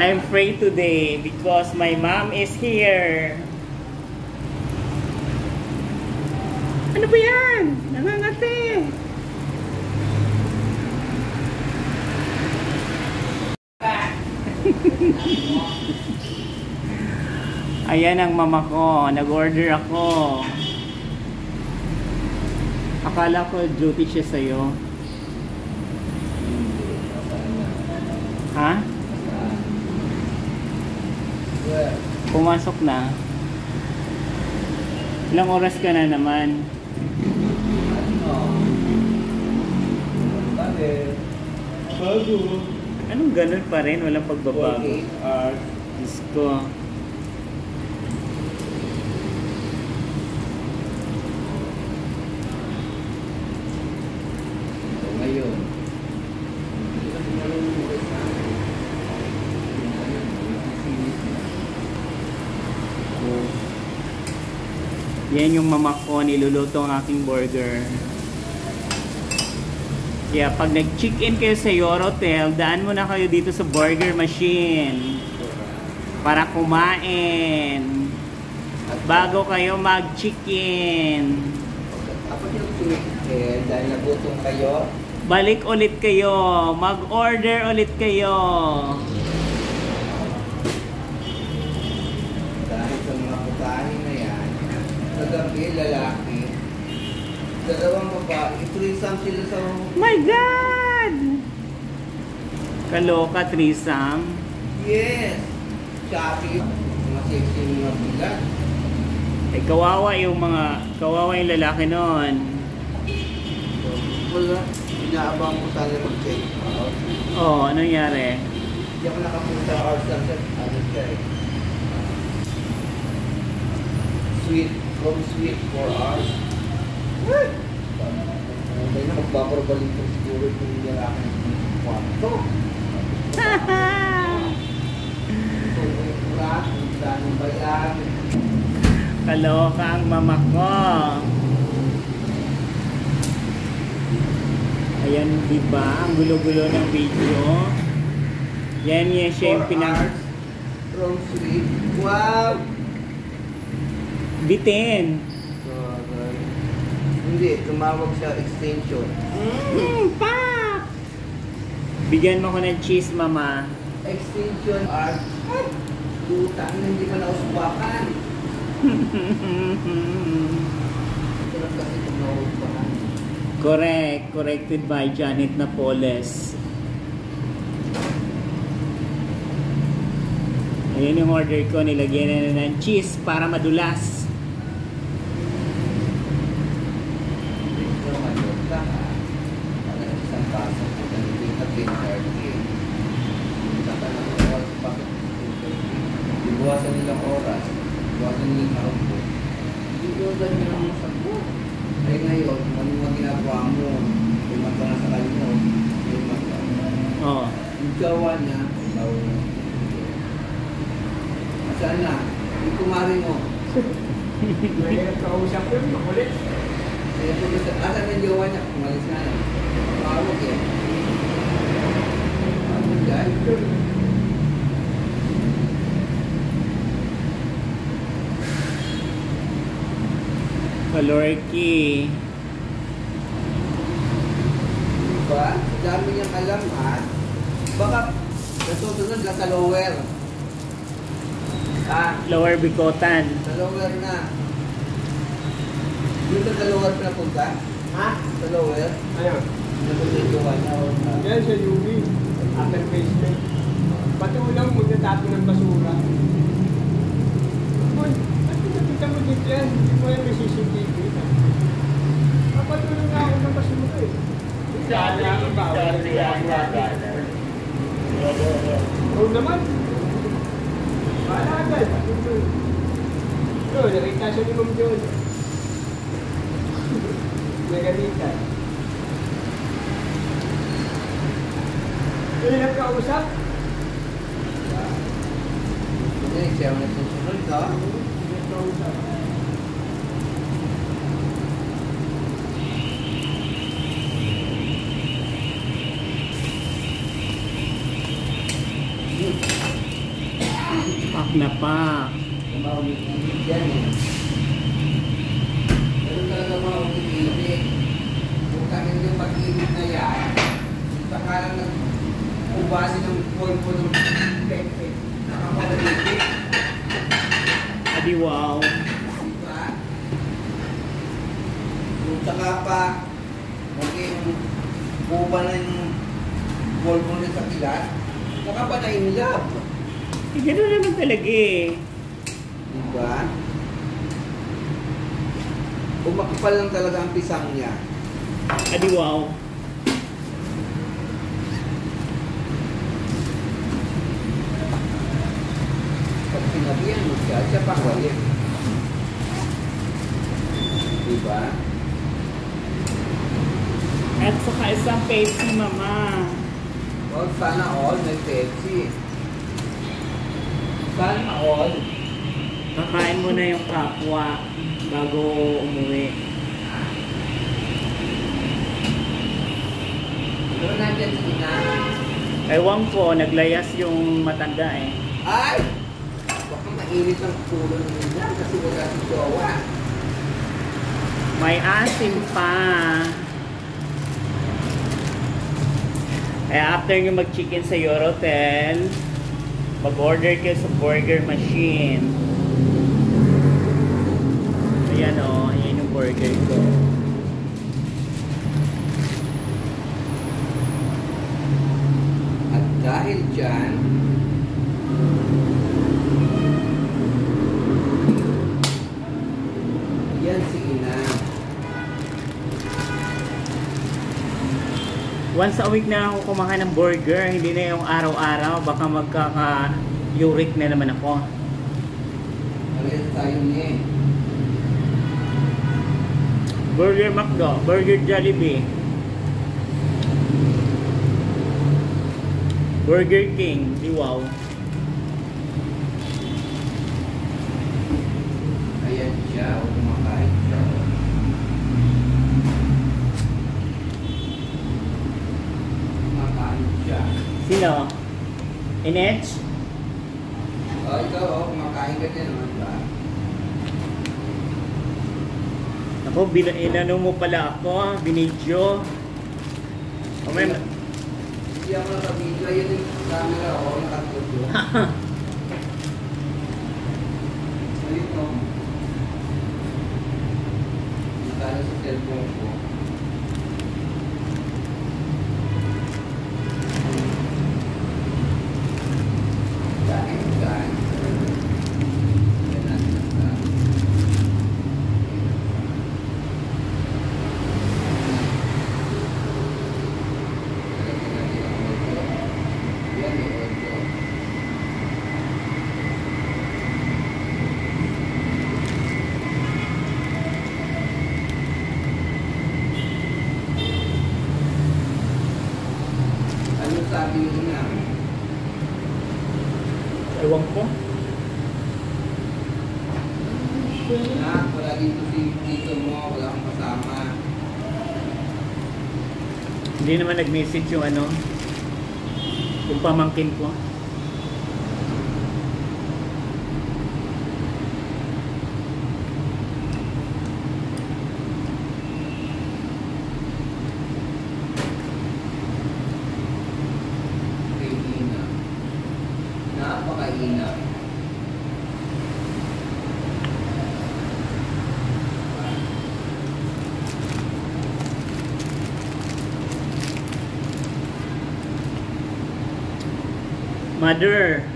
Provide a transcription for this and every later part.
I'm free today because my mom is here. Ano ba yan? Nangangati. Ayan ang mama ko. Nag-order ako. Akala ko duty siya sa'yo. Ha? Pumasok na. Ilang oras ka na naman? Anong ganun pa rin? Walang pagbabago. Diyos ko. Ngayon. Yan yung mama ko, niluluto ang aking burger. Kaya pag nag-check-in kayo sa Yorotel, daan mo na kayo dito sa burger machine para kumain bago kayo mag-check-in. Kapag yung chicken, dahil nagutom kayo, balik ulit kayo, mag-order ulit kayo. dahil sa mga putahin na yan, kagabi lalaki, dalawang babae, threesome sila sa... My God! Kaloka, threesome. Yes! Shopee, mga sexy mga bilat. Eh, kawawa yung lalaki noon. Wala, inaabang ko sana mag-check out. Oh, anong nangyari? Hindi ako nakapunta hours lang sa ano siya eh. From sweet 4 hours. Okay na, magbabarbaling ko siguro yung lalaki ng kwarto. So, may kurat, ang daming bayan. Kaloka ang mama ko. Ayan, diba? Ang gulo-gulo ng video. Yan siya yung 4 hours from sweet. Wow! Bitin. Hindi, tumawag sa extension. Pak! Bigyan mo ko ng cheese, mama. Extension art. Puta, hindi pa nausbakan. Ito lang kasi tumawag pa. Correct. Corrected by Janet Napoles. Ayan yung order ko. Nilagyan na ng cheese para madulas. Ibuwasan nilang oras, ibuwasan nilang arumpo. Ibuwasan nilang masakot. Ay ngayon, ano mga ginagawa mo? Kumanta na sa kanyo, kumanta. Oo. Yung gawa niya, saan na? Yung kumari mo. Mahirap kausap yun, makulit. Kaya kung asan yung gawa niya, kumalis na lang. Pawag eh. Pawag dahil. Kalorky. Diba? Sa dami niyang alam ha. Baka nasusunod na sa lower. Lower Bikotan. Sa lower na. Dito sa lower na punta? Ha? Sa lower? Ayun. Nasusunod niya. Yan sa UV. Upper basement. Pati ulang magtatapon ng basura. Boy, at nakita mo dito yan. Hindi mo yan may CCTV. Papatulong na ako ng basura eh. Gala ka ba? Oo naman. Bahala agad. Yun, nakita siya ni Ma'am John. Nagalitan. Hirap ka usap? Hindi, siya ang nasusunod ka. Hirap ka usap. na pak. Yung mga ulit-ulit yan eh. Meron talaga mga ulit-ulit. Kung kami yung pag-ibig na yan, saka lang nag-ubasi ng polvo ng pepe. Nakapag-ibig. Adi wow. Diba? Kung saka pa, naging buba na yung polvo na sa kilat, saka pa na-inlove. Eh, gano'n naman talaga eh. Diba? Umakapal lang talaga ang pisang niya. Adi wow. Pag sinabihan mo siya pang walit. Diba? At saka isang Pepsi, mama. Well, sana all may Pepsi. Sana all. Kakain mo na yung kapwa bago umuwi. Pero nandiyan si Ina. Ewan ko, naglayas yung matanda eh. Ay! Baka mainit ang tulo ng Ina kasi wala si Jowa. May asim pa. Kaya after nyo mag-chicken sa Yorotel, mag-order kayo sa burger machine. Ayan o, ayan yung burger ko. At dahil dyan, yan si Ina. Once a week na ako kumakain ng burger, hindi na yung araw-araw, baka magkaka-uric na naman ako. Parehas tayo niya eh. Burger McDo, Burger Jollibee, Burger King, di wow. Ayan siya, o kumakain siya. Kumakain siya. Sino? Inech? O, ikaw o, kumakain ka din naman ba? Ako, inano mo pala ako, binidyo. O may... Hindi ako naka-video, yun yung camera o, nakatuto. Ayun o. Nakala sa cellphone ko. Dahil dyan. Yan natin ang dahil. Yan yung audio. Ano sabi nyo na? Ewan ko. Na, wala dito si tito mo, wala kang kasama. Hindi naman nag-message yung ano, yung pamangkin ko. Kay Ina. Napaka-ina. Mother,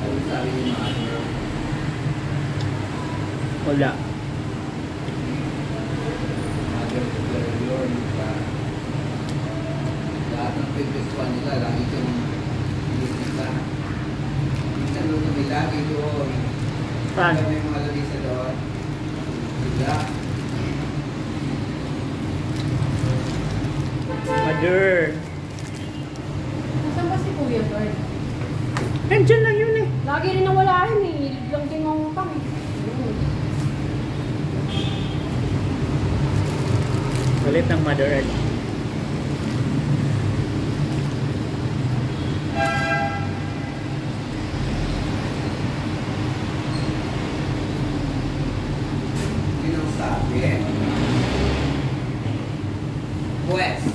Ano sabi ni Mother? wala. Mother superior, diba? Lahat ng previous one nila, lagi kang pinisita. Minsan nung tumilagi doon. Saan? May mga lalisa doon. Sila. Mother. Nasaan ba si Kuya Bird? Nandiyan lang yun eh. Lagi rin nawala yun eh. Lang din ang utang eh. Galit ng Mother Earth. sabi. West.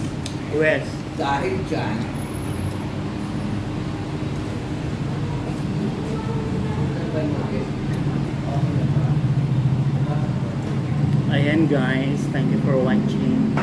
West. Dahil dyan, Ayan guys, thank you for watching.